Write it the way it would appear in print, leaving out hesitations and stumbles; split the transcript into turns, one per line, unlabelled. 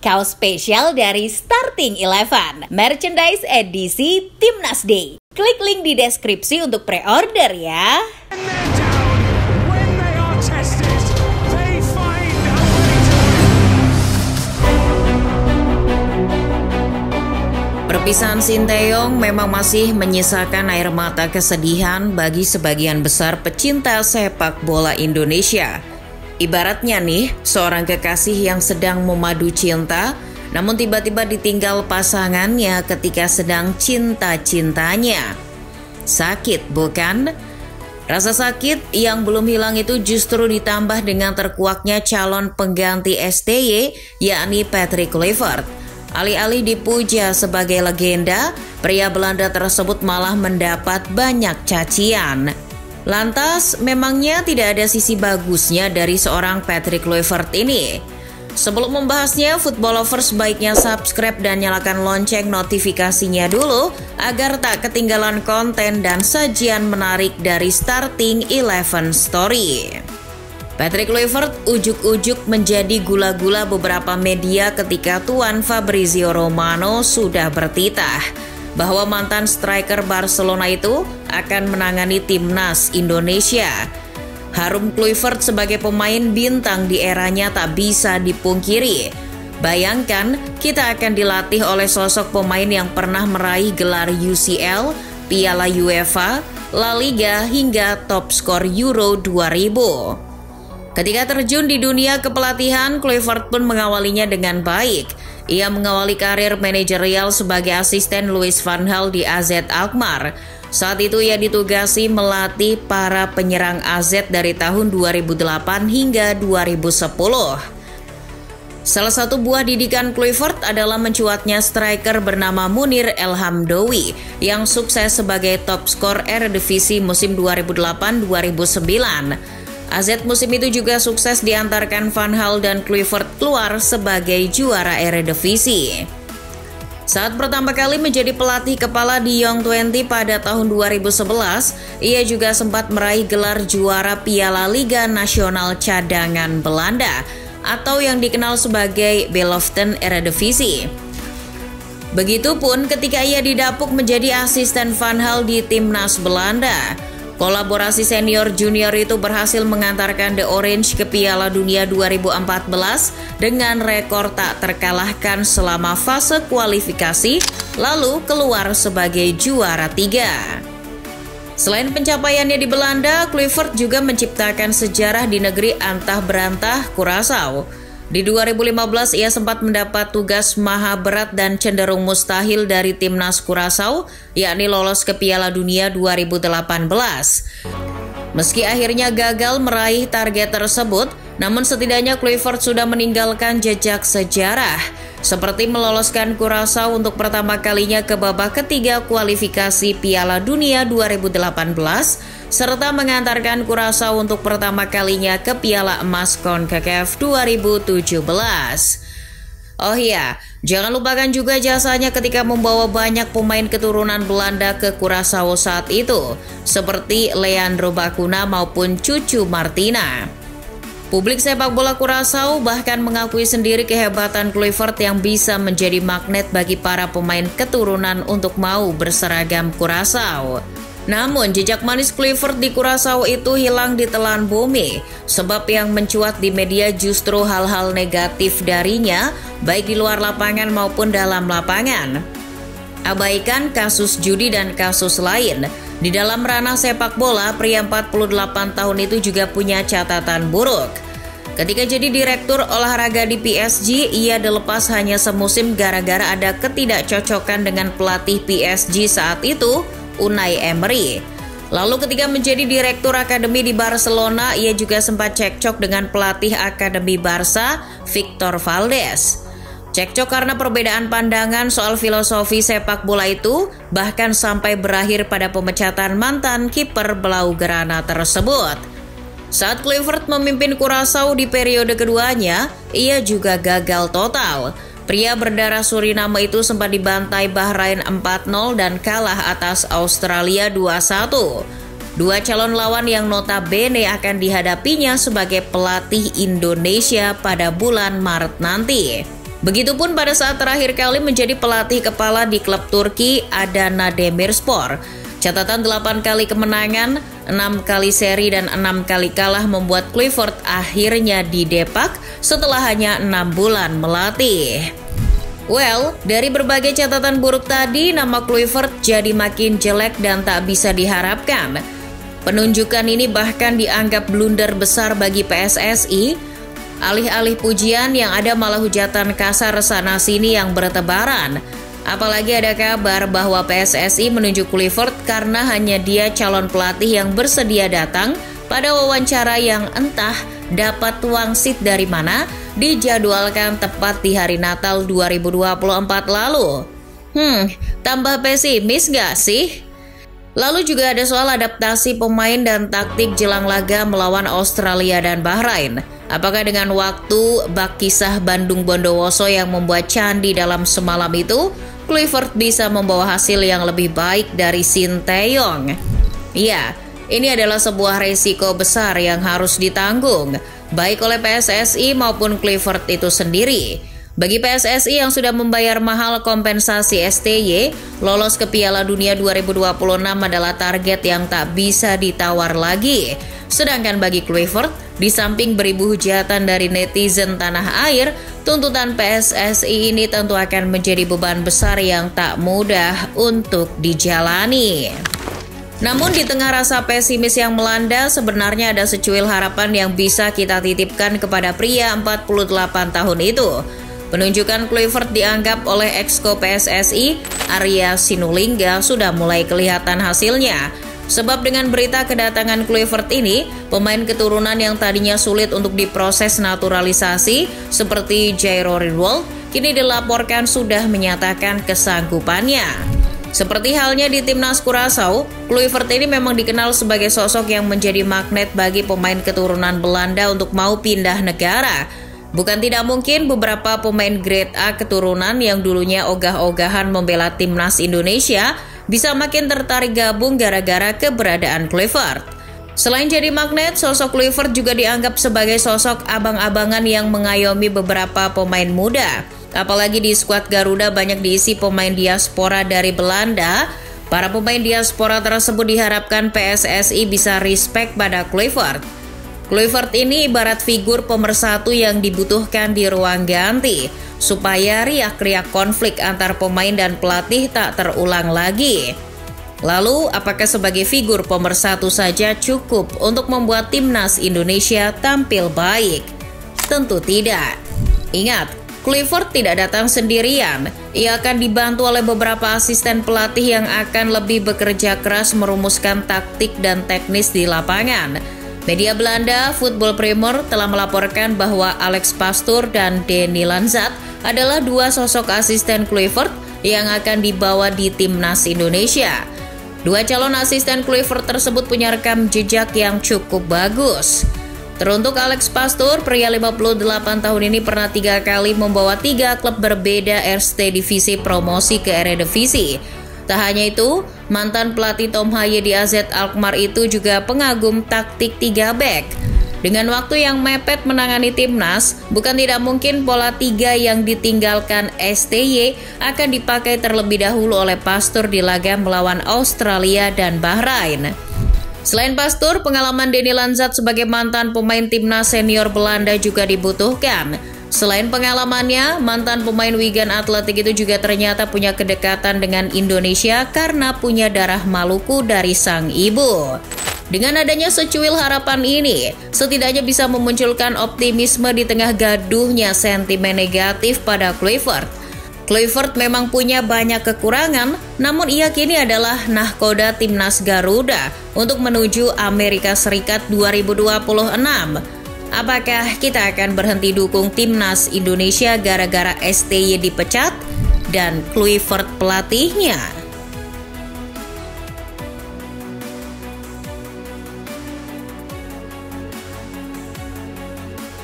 Kaos spesial dari Starting Eleven, merchandise edisi Timnas Day. Klik link di deskripsi untuk pre-order ya.
Perpisahan Sinteyong memang masih menyisakan air mata kesedihan bagi sebagian besar pecinta sepak bola Indonesia. Ibaratnya nih, seorang kekasih yang sedang memadu cinta, namun tiba-tiba ditinggal pasangannya ketika sedang cinta-cintanya. Sakit, bukan? Rasa sakit yang belum hilang itu justru ditambah dengan terkuaknya calon pengganti STY, yakni Patrick Kluivert. Alih-alih dipuja sebagai legenda, pria Belanda tersebut malah mendapat banyak cacian. Lantas, memangnya tidak ada sisi bagusnya dari seorang Patrick Kluivert ini? Sebelum membahasnya, football lovers baiknya subscribe dan nyalakan lonceng notifikasinya dulu agar tak ketinggalan konten dan sajian menarik dari Starting Eleven Story. Patrick Kluivert ujuk-ujuk menjadi gula-gula beberapa media ketika Tuan Fabrizio Romano sudah bertitah bahwa mantan striker Barcelona itu akan menangani timnas Indonesia. Harum Kluivert sebagai pemain bintang di eranya tak bisa dipungkiri. Bayangkan, kita akan dilatih oleh sosok pemain yang pernah meraih gelar UCL, Piala UEFA, La Liga hingga top skor Euro 2000. Ketika terjun di dunia kepelatihan, Kluivert pun mengawalinya dengan baik. Ia mengawali karir manajerial sebagai asisten Louis van Gaal di AZ Alkmaar. Saat itu ia ditugasi melatih para penyerang AZ dari tahun 2008 hingga 2010. Salah satu buah didikan Kluivert adalah mencuatnya striker bernama Munir El Hamdawi yang sukses sebagai top skor Eredivisie musim 2008-2009. AZ musim itu juga sukses diantarkan Van Gaal dan Kluivert keluar sebagai juara Eredivisie. Saat pertama kali menjadi pelatih kepala di Young 20 pada tahun 2011, ia juga sempat meraih gelar juara Piala Liga Nasional Cadangan Belanda atau yang dikenal sebagai Beloften Eredivisie. Begitupun ketika ia didapuk menjadi asisten Van Gaal di timnas Belanda. Kolaborasi senior-junior itu berhasil mengantarkan The Orange ke Piala Dunia 2014 dengan rekor tak terkalahkan selama fase kualifikasi, lalu keluar sebagai juara 3. Selain pencapaiannya di Belanda, Kluivert juga menciptakan sejarah di negeri antah berantah Curaçao. Di 2015 ia sempat mendapat tugas maha berat dan cenderung mustahil dari timnas Curaçao, yakni lolos ke Piala Dunia 2018. Meski akhirnya gagal meraih target tersebut, namun setidaknya Kluivert sudah meninggalkan jejak sejarah, seperti meloloskan Curaçao untuk pertama kalinya ke babak ketiga kualifikasi Piala Dunia 2018, serta mengantarkan Curaçao untuk pertama kalinya ke Piala Emas CONCACAF 2017. Oh iya, jangan lupakan juga jasanya ketika membawa banyak pemain keturunan Belanda ke Curaçao saat itu, seperti Leandro Bacuna maupun Cucu Martina. Publik sepak bola Curaçao bahkan mengakui sendiri kehebatan Kluivert yang bisa menjadi magnet bagi para pemain keturunan untuk mau berseragam Curaçao. Namun, jejak manis Kluivert di Curaçao itu hilang ditelan bumi, sebab yang mencuat di media justru hal-hal negatif darinya, baik di luar lapangan maupun dalam lapangan. Abaikan kasus judi dan kasus lain. Di dalam ranah sepak bola, pria 48 tahun itu juga punya catatan buruk. Ketika jadi direktur olahraga di PSG, ia dilepas hanya semusim gara-gara ada ketidakcocokan dengan pelatih PSG saat itu, Unai Emery. Lalu ketika menjadi direktur akademi di Barcelona, ia juga sempat cekcok dengan pelatih akademi Barca, Victor Valdés. Cekcok karena perbedaan pandangan soal filosofi sepak bola itu bahkan sampai berakhir pada pemecatan mantan kiper Blaugrana tersebut. Saat Kluivert memimpin Curaçao di periode keduanya, ia juga gagal total. Pria berdarah Suriname itu sempat dibantai Bahrain 4-0 dan kalah atas Australia 2-1. Dua calon lawan yang notabene akan dihadapinya sebagai pelatih Indonesia pada bulan Maret nanti. Begitupun pada saat terakhir kali menjadi pelatih kepala di klub Turki Adana Demirspor. Catatan 8 kali kemenangan, 6 kali seri dan 6 kali kalah membuat Kluivert akhirnya didepak setelah hanya 6 bulan melatih. Well, dari berbagai catatan buruk tadi, nama Kluivert jadi makin jelek dan tak bisa diharapkan. Penunjukan ini bahkan dianggap blunder besar bagi PSSI. Alih-alih pujian yang ada malah hujatan kasar sana-sini yang bertebaran. Apalagi ada kabar bahwa PSSI menunjuk Kluivert karena hanya dia calon pelatih yang bersedia datang pada wawancara yang entah dapat wangsit dari mana dijadwalkan tepat di hari Natal 2024 lalu. Tambah pesimis gak sih? Lalu juga ada soal adaptasi pemain dan taktik jelang laga melawan Australia dan Bahrain. Apakah dengan waktu bak kisah Bandung Bondowoso yang membuat candi dalam semalam itu, Kluivert bisa membawa hasil yang lebih baik dari Sinteyong? Ya, ini adalah sebuah resiko besar yang harus ditanggung, baik oleh PSSI maupun Kluivert itu sendiri. Bagi PSSI yang sudah membayar mahal kompensasi STY, lolos ke Piala Dunia 2026 adalah target yang tak bisa ditawar lagi. Sedangkan bagi Kluivert, di samping beribu hujatan dari netizen tanah air, tuntutan PSSI ini tentu akan menjadi beban besar yang tak mudah untuk dijalani. Namun di tengah rasa pesimis yang melanda, sebenarnya ada secuil harapan yang bisa kita titipkan kepada pria 48 tahun itu. Penunjukan Kluivert dianggap oleh exco PSSI, Arya Sinulinga, sudah mulai kelihatan hasilnya. Sebab dengan berita kedatangan Kluivert ini, pemain keturunan yang tadinya sulit untuk diproses naturalisasi seperti Jairo Rinwald kini dilaporkan sudah menyatakan kesanggupannya. Seperti halnya di timnas Curaçao, Kluivert ini memang dikenal sebagai sosok yang menjadi magnet bagi pemain keturunan Belanda untuk mau pindah negara. Bukan tidak mungkin beberapa pemain grade A keturunan yang dulunya ogah-ogahan membela timnas Indonesia bisa makin tertarik gabung gara-gara keberadaan Kluivert. Selain jadi magnet, sosok Kluivert juga dianggap sebagai sosok abang-abangan yang mengayomi beberapa pemain muda. Apalagi di skuad Garuda banyak diisi pemain diaspora dari Belanda. Para pemain diaspora tersebut diharapkan PSSI bisa respect pada Kluivert. Kluivert ini ibarat figur pemersatu yang dibutuhkan di ruang ganti, supaya riak-riak konflik antar pemain dan pelatih tak terulang lagi. Lalu, apakah sebagai figur pemersatu saja cukup untuk membuat timnas Indonesia tampil baik? Tentu tidak. Ingat, Kluivert tidak datang sendirian. Ia akan dibantu oleh beberapa asisten pelatih yang akan lebih bekerja keras merumuskan taktik dan teknis di lapangan. Media Belanda, Football Premier, telah melaporkan bahwa Alex Pastoor dan Denny Lanzat adalah dua sosok asisten Kluivert yang akan dibawa di timnas Indonesia. Dua calon asisten Kluivert tersebut punya rekam jejak yang cukup bagus. Teruntuk Alex Pastoor, pria 58 tahun ini pernah 3 kali membawa 3 klub berbeda Eerste Divisi promosi ke Eredivisie. Tak hanya itu, mantan pelatih Tom Haye di AZ Alkmaar itu juga pengagum taktik 3 back. Dengan waktu yang mepet menangani timnas, bukan tidak mungkin pola 3 yang ditinggalkan STY akan dipakai terlebih dahulu oleh Pastoor di laga melawan Australia dan Bahrain. Selain Pastoor, pengalaman Denny Lanzat sebagai mantan pemain timnas senior Belanda juga dibutuhkan. Selain pengalamannya, mantan pemain Wigan Athletic itu juga ternyata punya kedekatan dengan Indonesia karena punya darah Maluku dari sang ibu. Dengan adanya secuil harapan ini, setidaknya bisa memunculkan optimisme di tengah gaduhnya sentimen negatif pada Kluivert. Kluivert memang punya banyak kekurangan, namun ia kini adalah nahkoda timnas Garuda untuk menuju Amerika Serikat 2026. Apakah kita akan berhenti dukung timnas Indonesia gara-gara STY dipecat dan Kluivert pelatihnya?